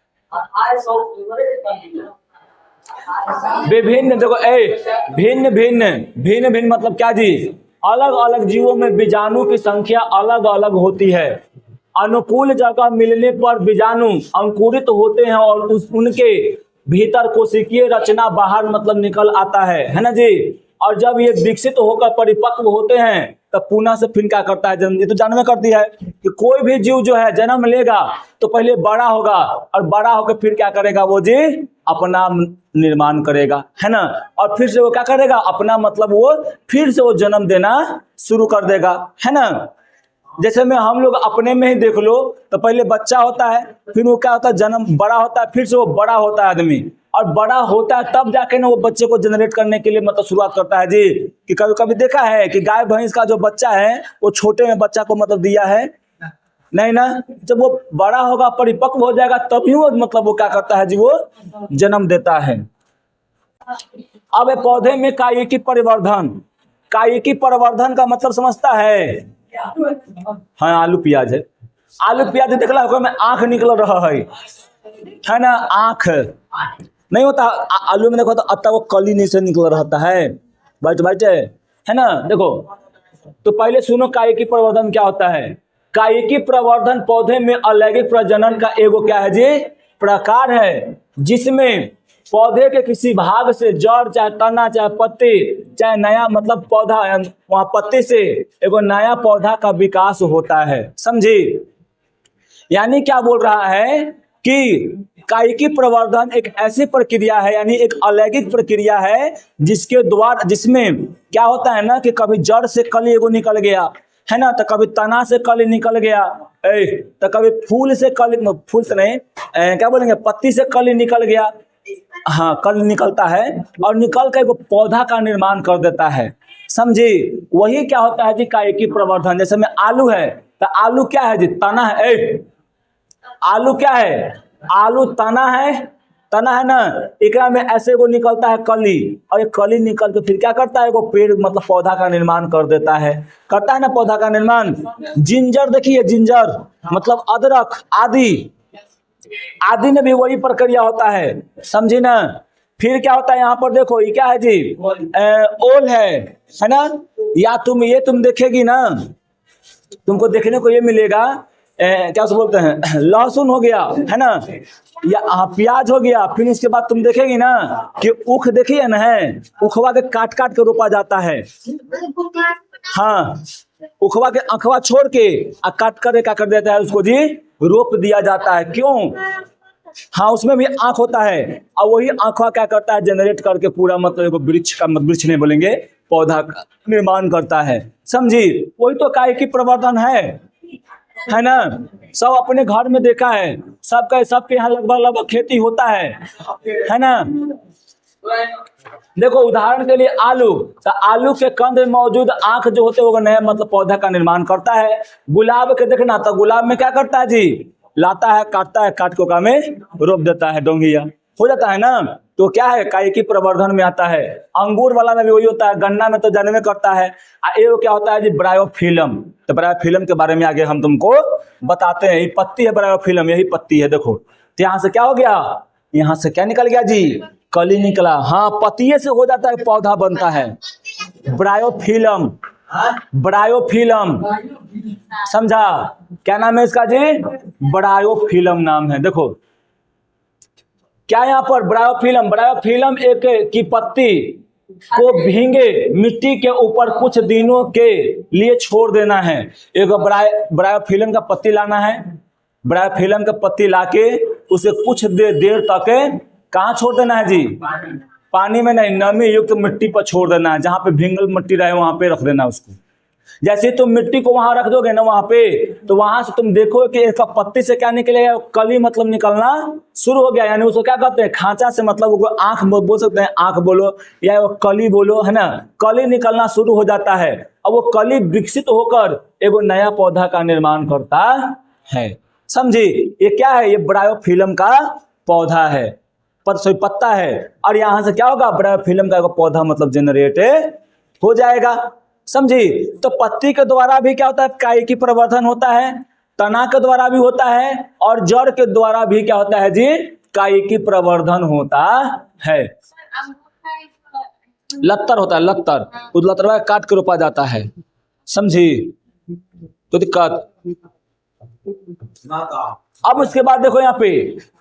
Speaker 1: विभिन्न, देखो भिन्न भिन्न, भिन्न भिन्न मतलब क्या जी, अलग अलग जीवों में बीजाणु की संख्या अलग अलग होती है। अनुकूल जगह मिलने पर बीजाणु अंकुरित होते हैं, और उनके भीतर कोशिकीय रचना बाहर मतलब निकल आता है ना जी। और जब ये विकसित होकर परिपक्व होते हैं, तब पुनः से फिर क्या करता है, जन्म। ये तो जन्म में करती है कि कोई भी जीव जो है जन्म लेगा तो पहले बड़ा होगा, और बड़ा होकर फिर क्या करेगा वो जी, अपना निर्माण करेगा, है ना। और फिर से वो क्या करेगा, अपना मतलब वो फिर से वो जन्म देना शुरू कर देगा, है ना। जैसे में हम लोग अपने में ही देख लो, तो पहले बच्चा होता है, फिर वो क्या होता है, जन्म, बड़ा होता है, फिर से वो बड़ा होता है आदमी, और बड़ा होता है तब जाके ना वो बच्चे को जनरेट करने के लिए मतलब शुरुआत करता है जी। कि कभी कभी देखा है कि गाय भैंस का जो बच्चा है वो छोटे में बच्चा को मतलब दिया है, नहीं ना। जब वो बड़ा होगा, परिपक्व हो जाएगा, तभी वो मतलब वो क्या करता है जी, वो जन्म देता है। अब पौधे में कायिकी परिवर्धन, कायिकी परिवर्धन का मतलब समझता है? हाँ, आलू प्याज है, आलू प्याज देखला में आंख निकल रहा है ना, आंख नहीं होता आलू में, देखो तो अत्ता वो कली नीचे निकल रहता है, बैठ बैठे, है ना। देखो तो पहले सुनो, कायिकी परिवर्धन क्या होता है। कायिकी परिवर्धन पौधे में अलैंगिक प्रजनन का एगो क्या है जी, प्रकार है, जिसमें पौधे के किसी भाग से जड़, चाहे तना, चाहे पत्ती, चाहे नया मतलब पौधा, वहां पत्ती से एगो नया पौधा का विकास होता है। समझी? यानी क्या बोल रहा है कि कायिकी प्रवर्धन एक ऐसी प्रक्रिया है, यानी एक अलैंगिक प्रक्रिया है, जिसके द्वारा, जिसमें क्या होता है ना कि कभी जड़ से कली एगो निकल गया, है ना, तो कभी तना से कली निकल गया, तो कभी फूल से कली, फूल से नहीं, क्या बोलेंगे, पत्ती से कली निकल गया, हाँ, कली निकलता है, और निकल कर एगो पौधा का निर्माण कर देता है। समझी? वही क्या होता है जी, कायिकी प्रवर्धन। जैसे में आलू है, तो आलू क्या है जी, तना है, आलू क्या है, आलू तना है, तना है ना, एकरा में ऐसे को निकलता है कली, और ये कली निकल के फिर क्या करता है, वो पेड़ मतलब पौधा का निर्माण कर देता है, करता है ना पौधा का निर्माण। जिंजर देखिए, जिंजर मतलब अदरक, आदि, आदि में भी वही प्रक्रिया होता है, समझी ना। फिर क्या होता है यहाँ पर देखो, ये क्या है जी, ओल है ना। या तुम देखेगी ना, तुमको देखने को ये मिलेगा, क्या से बोलते हैं, लहसुन हो गया है ना, या प्याज हो गया। फिर इसके बाद तुम देखेगी ना कि ऊख देखिए ना, है उखवा के काट काट के रोपा जाता है। हाँ, उखवा के अखवा छोड़ के काट कर क्या कर देता है उसको जी, रोप दिया जाता है। क्यों? हाँ, उसमें भी आँख होता है, और वही आँखवा क्या करता है, जनरेट करके पूरा मतलब वृक्ष का, वृक्ष नहीं बोलेंगे, पौधा का निर्माण करता है, समझी। वही तो कायिकी प्रवर्धन है ना। सब अपने घर में देखा है, सबके यहाँ लगभग खेती होता है ना। देखो उदाहरण के लिए आलू, तो आलू के कंद में मौजूद आंख जो होते हैं वो नया मतलब पौधा का निर्माण करता है। गुलाब के देखना, तो गुलाब में क्या करता है जी, लाता है, काटता है, काट को में रोप देता है, डोंगिया हो जाता है ना। तो क्या है, कायिकी प्रवर्धन में आता है। अंगूर वाला में भी वही होता है, गन्ना में तो जन्मे करता है। ये क्या होता है जी, ब्रायोफिलम। तो ब्रायोफिलम के बारे में आगे हम तुमको बताते हैं। ये पत्ती है ब्रायोफिलम, यही पत्ती है। देखो तो यहाँ से क्या हो गया, यहाँ से क्या निकल गया जी, कली निकला। हाँ, पत्तिये से हो जाता है, पौधा बनता है, ब्रायोफिलम, ब्रायोफिलम, समझा। क्या नाम है इसका जी, ब्रायोफिलम नाम है। देखो क्या यहाँ पर ब्रायोफिलम, ब्रायोफिलम एक की पत्ती को भींगे मिट्टी के ऊपर कुछ दिनों के लिए छोड़ देना है। एक ब्रायोफिलम का पत्ती लाना है, ब्रायोफिलम का पत्ती लाके उसे कुछ देर तक कहाँ छोड़ देना है जी, पानी में नहीं, नमी युक्त मिट्टी पर छोड़ देना है। जहाँ पे भींगल मिट्टी रहे वहां पे रख देना उसको। जैसे तुम मिट्टी को वहां रख दोगे ना वहां पे, तो वहां से तुम देखोगे कि इसका पत्ती से क्या निकलेगा, कली मतलब निकलना शुरू हो गया। यानी उसको क्या कहते हैं, खांचा से मतलब वो आंख बोल सकते हैं, आंख बोलो या वो कली बोलो, है ना। कली निकलना शुरू हो जाता है, अब वो कली विकसित होकर एगो नया पौधा का निर्माण करता है, समझी। ये क्या है, ये ब्रायोफिलम का पौधा है, पत्ता है। और यहाँ से क्या होगा, ब्रायोफिलम का पौधा मतलब जनरेट हो जाएगा, समझी। तो पत्ती के द्वारा भी क्या होता है, कायिकी प्रवर्धन होता है, तना के द्वारा भी होता है, और जड़ के द्वारा भी क्या होता है जी, कायिकी प्रवर्धन होता है। लत्तर होता है, लत्तर, उस लत्तर काट के रोपा जाता है, समझी। तो दिक्कत। अब उसके बाद देखो यहाँ पे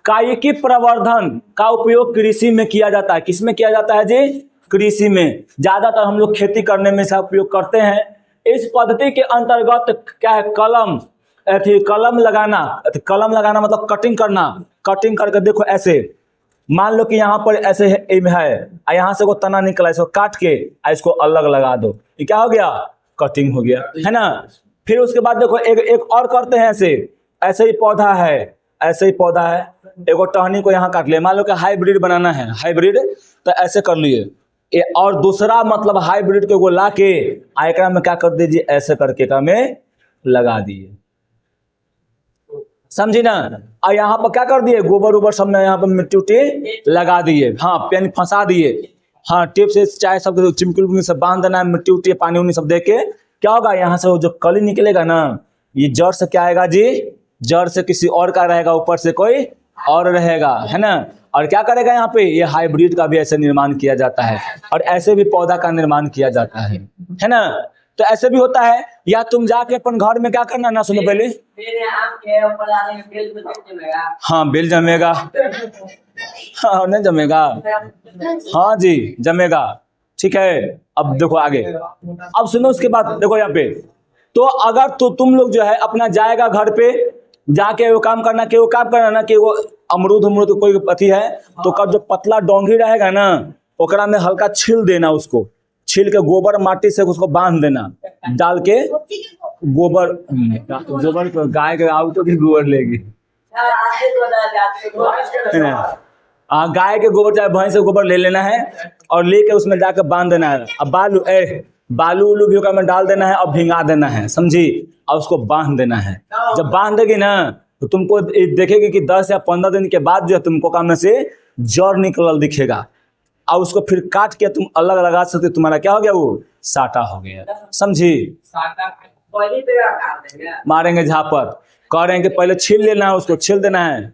Speaker 1: कायिकी प्रवर्धन का उपयोग कृषि में किया जाता है। किस में किया जाता है जी, कृषि में। ज्यादातर हम लोग खेती करने में इसका उपयोग करते हैं। इस पद्धति के अंतर्गत क्या है, कलम लगाना मतलब कटिंग करना। कटिंग करके देखो ऐसे, मान लो कि यहाँ पर ऐसे है, यहाँ से वो तना निकला, इसको काट के इसको अलग लगा दो, ये क्या हो गया, कटिंग हो गया, है ना। फिर उसके बाद देखो एक और करते हैं, ऐसे ही पौधा है, ऐसे ही पौधा है, एगो टहनी को यहाँ काट लिया। मान लो कि हाइब्रिड बनाना है, हाइब्रिड, तो ऐसे कर लिए। और दूसरा मतलब हाइब्रिड को ला के एकरा में क्या कर दीजिए, ऐसे करके का में लगा दिए, समझी ना। और यहाँ पर क्या कर दिए, गोबर उबर सब में यहाँ पर मिट्टी उट्टी लगा दिए, हाँ पेन फंसा दिए, हाँ टेप से चाहे सब चिमकी से बांध देना है, मिट्टी उट्टी पानी उनी सब दे के। क्या होगा, यहाँ से वो जो कली निकलेगा ना, ये जड़ से क्या आएगा जी, जड़ से किसी और का रहेगा, ऊपर से कोई और रहेगा, है ना। और क्या करेगा यहाँ पे, ये हाइब्रिड का भी ऐसे निर्माण किया जाता है, और ऐसे भी पौधा का निर्माण किया जाता है ना। तो ऐसे भी होता है। या तुम जाके अपन घर में क्या करना ना, सुनो पहले, हाँ बेल जमेगा, हाँ नहीं जमेगा, हाँ जी जमेगा, ठीक है। अब देखो आगे, अब सुनो उसके बाद देखो यहाँ पे, तो अगर तुम लोग जो है अपना जाएगा घर पे, जाके वो काम करना ना कि वो अमरूद कोई अथी है, तो कब जो पतला डोंगी रहेगा ना, ओकरा में हल्का छील देना, उसको छील के गोबर माटी से उसको बांध देना, डाल के गोबर गाय के आउ तो भी गोबर लेगी, गाय के गोबर चाहे भैंस से गोबर ले लेना है, और लेके उसमें जाकर बांध देना है। अब बालू उलू भी ओकरा में डाल देना है और भिंगा देना है, समझी, और उसको बांध देना है। जब बांध देगी ना, तो तुमको देखेगी कि 10 या 15 दिन के बाद जो है तुमको काम में से जड़ निकलल दिखेगा, और उसको फिर काट के तुम अलग लगा सकते, तुम्हारा क्या हो गया, वो साटा हो गया। समझी? मारेंगे झापर, कह रहे हैं कि पहले छील लेना है, उसको छील देना है।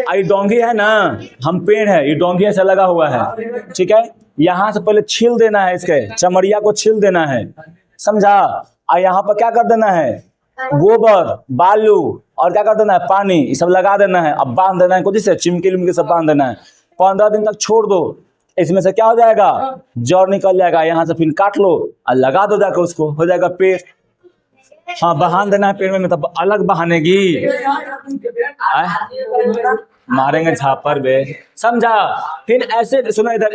Speaker 1: ये डोंगी है ना, हम पेड़ है, ये डोंगी ऐसा लगा हुआ है, ठीक है। यहाँ से पहले छील देना है, इसके चमड़िया को छील देना है, समझा। और यहाँ पर क्या कर देना है, गोबर, बालू और क्या कर देना है, पानी, ये सब लगा देना है। अब बांध देना है कुछ से, चिमकी लिमकी सब बांध देना है। 15 दिन तक छोड़ दो, इसमें से क्या हो जाएगा, जड़ निकल जाएगा। यहाँ से फिर काट लो और लगा दो जाकर, उसको हो जाएगा पेड़। हाँ, बहान देना है पेड़ में, मतलब अलग बहानेगी, मारेंगे झापर बे, समझा। फिर ऐसे सुनो इधर,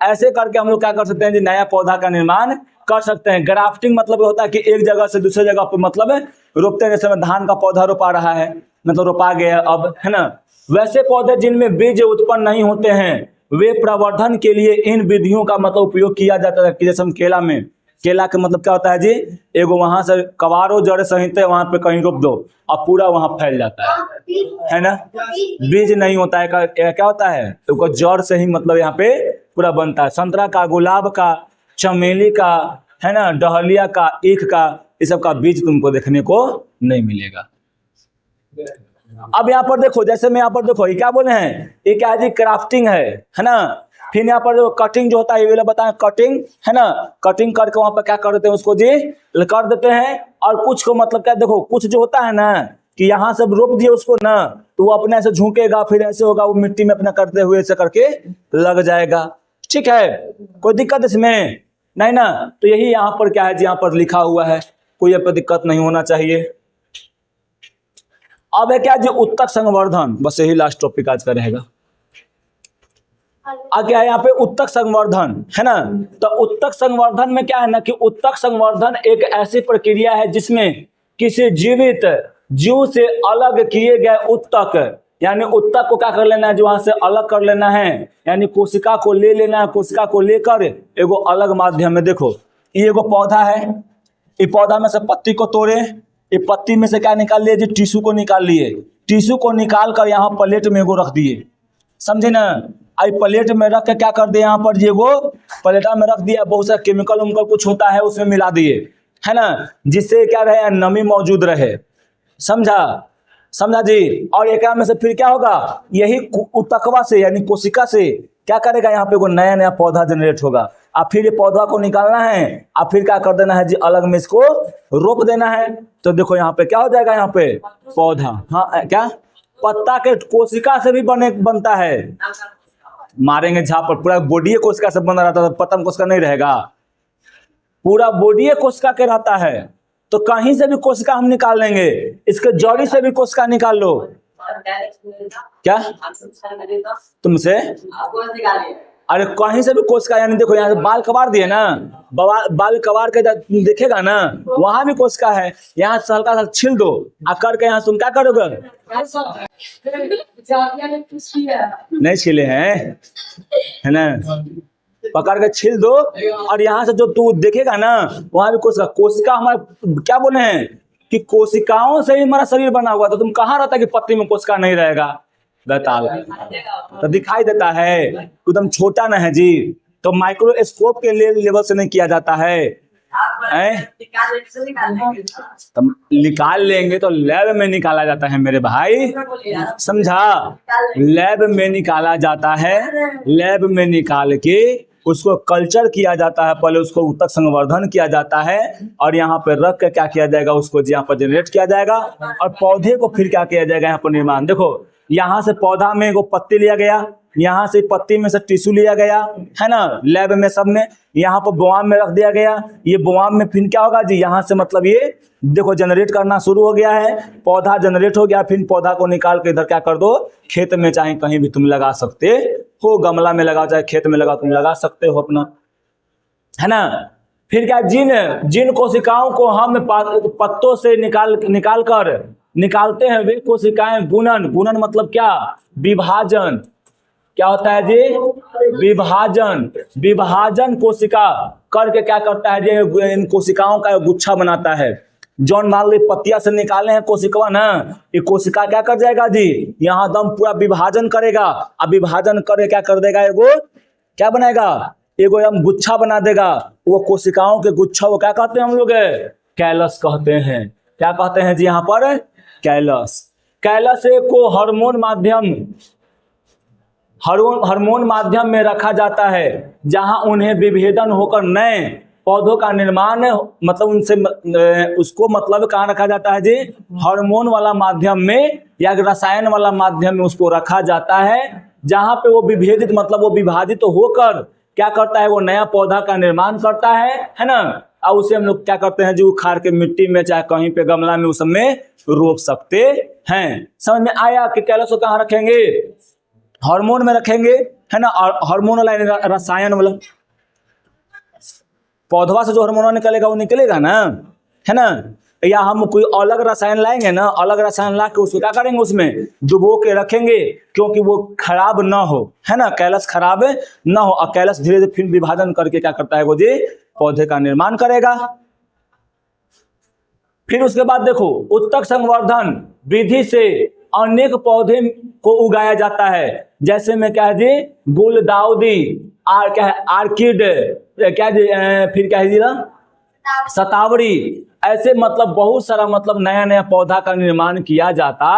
Speaker 1: ऐसे करके हम लोग क्या कर सकते हैं जी, नया पौधा का निर्माण कर सकते हैं। ग्राफ्टिंग मतलब होता है कि एक जगह से दूसरे जगह पे मतलब रोपते हैं। जैसे धान का पौधा रोपा रहा है, मतलब रोपा गया अब, है ना। वैसे पौधे जिनमें बीज उत्पन्न नहीं होते हैं, वे प्रवर्धन के लिए इन विधियों का मतलब उपयोग किया जाता है। जैसे हम केला में, केला का मतलब क्या होता है जी, एगो वहां से कवारो जड़ सहित वहां पे कहीं रोप दो और पूरा वहां फैल जाता है ना। बीज नहीं होता है, क्या होता है, तो जड़ से ही मतलब यहाँ पे पूरा बनता है। संतरा का, गुलाब का, चमेली का, है ना, डहलिया का, ईख का, इस सब का बीज तुमको देखने को नहीं मिलेगा। अब यहाँ पर देखो, जैसे मैं यहाँ पर देखो, ये क्या बोले हैं, ये क्या है जी, क्राफ्टिंग है ना। फिर यहाँ पर जो कटिंग जो होता है, ये वाला बताएं, कटिंग है ना। कटिंग करके वहां पर क्या कर देते हैं, उसको जी कर देते हैं। और कुछ को मतलब क्या, देखो कुछ जो होता है ना, कि यहाँ सब रोप दिए उसको ना, तो वो अपने ऐसे झुकेगा, फिर ऐसे होगा, वो मिट्टी में अपना करते हुए ऐसे करके लग जाएगा, ठीक है। कोई दिक्कत इसमें नहीं ना। तो यही यहाँ पर क्या है जी, यहाँ पर लिखा हुआ है, कोई यहाँ पर दिक्कत नहीं होना चाहिए। अब है क्या जी, उत्तक संवर्धन, बस यही लास्ट टॉपिक आज का रहेगा। आगे है यहाँ पे उत्तक संवर्धन, है ना। तो उत्तक संवर्धन में क्या है ना, कि उत्तक संवर्धन एक ऐसी प्रक्रिया है जिसमें किसी जीवित जीव से अलग किए गए उत्तक, यानी उत्तक को क्या कर लेना है, जो वहां से अलग कर लेना है, यानी कोशिका को ले लेना है। कोशिका को लेकर एगो अलग माध्यम में, देखो ये एगो पौधा है, ये पौधा में से पत्ती को तोड़े, ये पत्ती में से क्या निकाल लिए जी, टिश्यू को निकाल लिए। टिश्यू को निकाल कर यहाँ प्लेट में एगो रख दिए, समझे ना। आई प्लेट में रख के क्या कर दिए, यहाँ पर ये वो प्लेटा में रख दिया, बहुत सारा केमिकल उमिकल कुछ होता है उसमें मिला दिए, है ना, जिससे क्या रहे, नमी मौजूद रहे, समझा जी। और एक में से फिर क्या होगा, यही उत्तकवा से यानी कोशिका से क्या करेगा, यहाँ पे कोई नया नया पौधा जनरेट होगा। अब फिर ये पौधा को निकालना है, अब फिर क्या कर देना है जी, अलग में इसको रोप देना है। तो देखो यहाँ पे क्या हो जाएगा, यहाँ पे पौधा, हाँ क्या, पत्ता के कोशिका से भी बनता है। मारेंगे झापर, पूरा बॉडी कोशिका से बना रहता है, पतंग कोशिका नहीं रहेगा, पूरा बॉडी कोशिका के रहता है। तो कहीं से भी कोशिका हम निकाल लेंगे, इसके जड़ी से भी कोशिका निकाल लो। क्या तुमसे, अरे कहीं से भी कोशिका, यानी देखो यहाँ से बाल कबाड़ दिए ना, बाल कबाड़ के देखेगा ना, वहां भी कोशिका है। यहाँ से हल्का सा छील दो, आकर के यहाँ तुम क्या करोगे, नहीं छीले हैं, है ना, पकड़ के छील दो। और यहाँ से जो तू देखेगा ना, वहां भी कोशिका, कोशिका हमारे क्या बोले हैं कि कोशिकाओं से ही हमारा शरीर बना हुआ। तो तुम कहाँ रहता कि पत्ती में कोशिका नहीं रहेगा, बताओ। तो दिखाई देता है, एकदम छोटा ना है जी। तो माइक्रोस्कोप के लेवल से नहीं किया जाता है, तो निकाल लेंगे तो लैब में निकाला जाता है मेरे भाई, समझा। लैब में निकाला जाता है, लैब में निकाल के उसको कल्चर किया जाता है, पहले उसको उत्तक संवर्धन किया जाता है, और यहाँ पे रख के क्या किया जाएगा, उसको यहाँ पर जनरेट किया जाएगा। और पौधे को फिर क्या किया जाएगा, यहाँ पर निर्माण। देखो यहाँ से पौधा में वो पत्ती लिया गया, यहाँ से पत्ती में से टिश्यू लिया गया, है ना, लैब में सब में, यहाँ पर बोआम में रख दिया गया। ये बोआम में फिर क्या होगा जी, यहाँ से मतलब ये देखो जनरेट करना शुरू हो गया है, पौधा जनरेट हो गया। फिर पौधा को निकाल के इधर क्या कर दो, खेत में चाहे कहीं भी तुम लगा सकते हो, गमला में लगाओ चाहे खेत में लगाओ, तुम लगा सकते हो अपना, है ना। फिर क्या, जिन कोशिकाओं को हम पत्तों से निकालते हैं, वे कोशिकाएं गुणन मतलब क्या, विभाजन। क्या होता है जी, विभाजन कोशिका करके क्या करता है जी, इन कोशिकाओं का गुच्छा बनाता है। जौन मान ली पत्तिया से निकाले हैं कोशिका ना, ये कोशिका क्या कर जाएगा जी, यहाँ दम पूरा विभाजन करेगा। अब विभाजन करे क्या कर देगा, एगो क्या बनाएगा, एगो हम गुच्छा बना देगा। वो कोशिकाओं के गुच्छा वो क्या कहते हैं हम लोग, कैलस कहते हैं। क्या कहते हैं जी यहाँ पर, कैलस। कैलस को हार्मोन माध्यम में रखा जाता है, जहां उन्हें विभेदन होकर नए पौधों का निर्माण, मतलब उनसे उसको मतलब कहाँ रखा जाता है जी, हार्मोन वाला माध्यम में या रसायन वाला माध्यम में उसको रखा जाता है, जहां पे वो विभेदित मतलब वो विभाजित होकर क्या करता है, वो नया पौधा का निर्माण करता है ना। और उसे हम लोग क्या करते हैं जी, उखाड़ के मिट्टी में चाहे कहीं पे गमला में उस में रोप सकते हैं। समझ में आया कि कैलस को कहाँ रखेंगे, हार्मोन में रखेंगे, है ना। और हार्मोन वाला रसायन वाला, पौधवा से जो हार्मोन निकलेगा वो निकलेगा ना, है ना। या हम कोई अलग रसायन लाएंगे ना, अलग रसायन ला के उसको क्या करेंगे, उसमें डुबो के रखेंगे, क्योंकि वो खराब ना हो, है ना, कैलस खराब ना हो। और कैलस धीरे धीरे फिर विभाजन करके क्या करता है वो जी, पौधे का निर्माण करेगा। फिर उसके बाद देखो, उत्तक संवर्धन विधि से अनेक पौधे को उगाया जाता है। जैसे में क्या है जी, गुलदाउदी, क्या है, आर्किड, क्या जी, फिर क्या है जी, शतावरी, ऐसे मतलब बहुत सारा मतलब नया नया पौधा का निर्माण किया जाता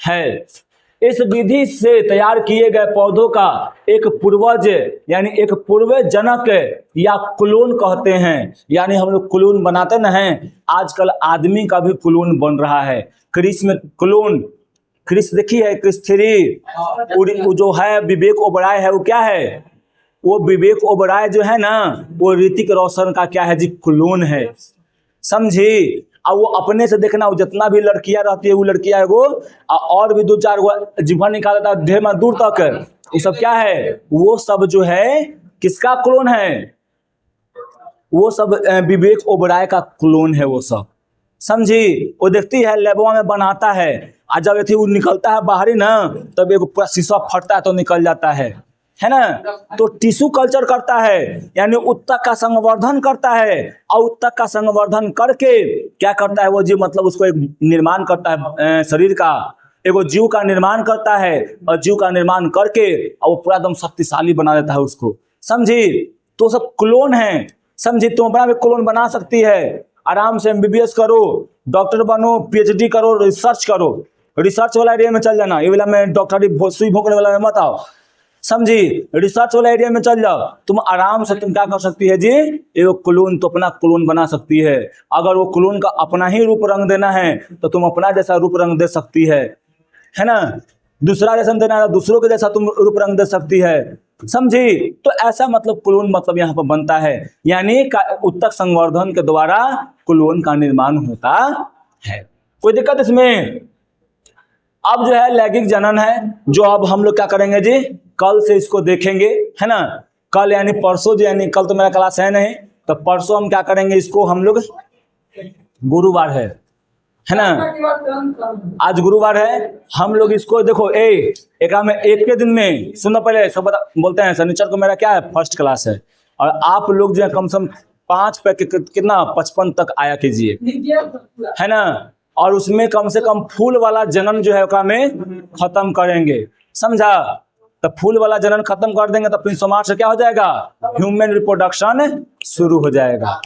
Speaker 1: है। इस विधि से तैयार किए गए पौधों का एक पूर्वज यानी एक पूर्व जनक या क्लोन कहते हैं। यानी हम लोग क्लोन बनाते न हैं, आजकल आदमी का भी क्लोन बन रहा है। क्रिस में क्लोन, क्रिस देखी है, क्रिस 3 जो है विवेक ओबराय है, वो क्या है, वो विवेक ओबराय जो है ना, वो ऋतिक रोशन का क्या है जी, क्लोन है, समझी। अब वो अपने से देखना, वो जितना भी लड़कियां रहती है वो लड़कियां है वो, और भी 2-4 गो जिभा निकाल देता है ढेर में दूर तक, वो सब क्या है, वो सब जो है किसका क्लोन है, वो सब विवेक ओबराय का क्लोन है वो सब, समझी। वो देखती है लैबवा में बनाता है, और जब ये वो निकलता है बाहरी ना, तब एक पूरा शीशा फटता है तो निकल जाता है ना। तो टिश्यू कल्चर करता है, यानी उत्तक का संवर्धन करता है। और उत्तक का संवर्धन करके क्या करता है वो जी, मतलब उसको एक निर्माण करता है शरीर का, एगो जीव का निर्माण करता है। और जीव का निर्माण करके और वो पूरा एकदम शक्तिशाली बना देता है उसको, समझी। तो सब क्लोन है, समझी। तुम अपना भी क्लोन बना सकती है, आराम से MBBS करो, डॉक्टर बनो, PhD करो, रिसर्च करो, रिसर्च वाला एरिया में चल जाना। ये वाला में डॉक्टरी सुई भोंकने वाला में मत आओ, समझी। रिसर्च वाला एरिया में चल जाओ, तुम आराम से तुम क्या कर सकती है जी, एक क्लोन, तो अपना क्लोन बना सकती है। अगर वो क्लोन का अपना ही रूप रंग देना है तो तुम अपना जैसा रूप रंग दे सकती है ना। दूसरा जैसा देना है, दूसरों के जैसा तुम रूप रंग दे सकती है, समझी। तो ऐसा मतलब क्लोन मतलब यहाँ पर बनता है, यानी उत्तक संवर्धन के द्वारा क्लोन का निर्माण होता है। कोई दिक्कत इसमें। अब जो है लैंगिक जनन है, जो अब हम लोग क्या करेंगे जी, कल से इसको देखेंगे, है ना। कल यानी परसों, यानी कल तो मेरा क्लास है नहीं, तो परसों हम क्या करेंगे, इसको हम लोग, गुरुवार है ना, आज गुरुवार है, हम लोग इसको देखो एक में एक के दिन में सुनना, पहले सब बोलते हैं शनिचर को मेरा क्या है, फर्स्ट क्लास है। और आप लोग जो है कम से कम 5 पे कितना 55 तक आया कीजिए, है ना। और उसमें कम से कम फूल वाला जनन जो है में खत्म करेंगे, समझा। तो फूल वाला जनन खत्म कर देंगे तो फिर सोमवार से क्या हो जाएगा, ह्यूमन रिप्रोडक्शन शुरू हो जाएगा।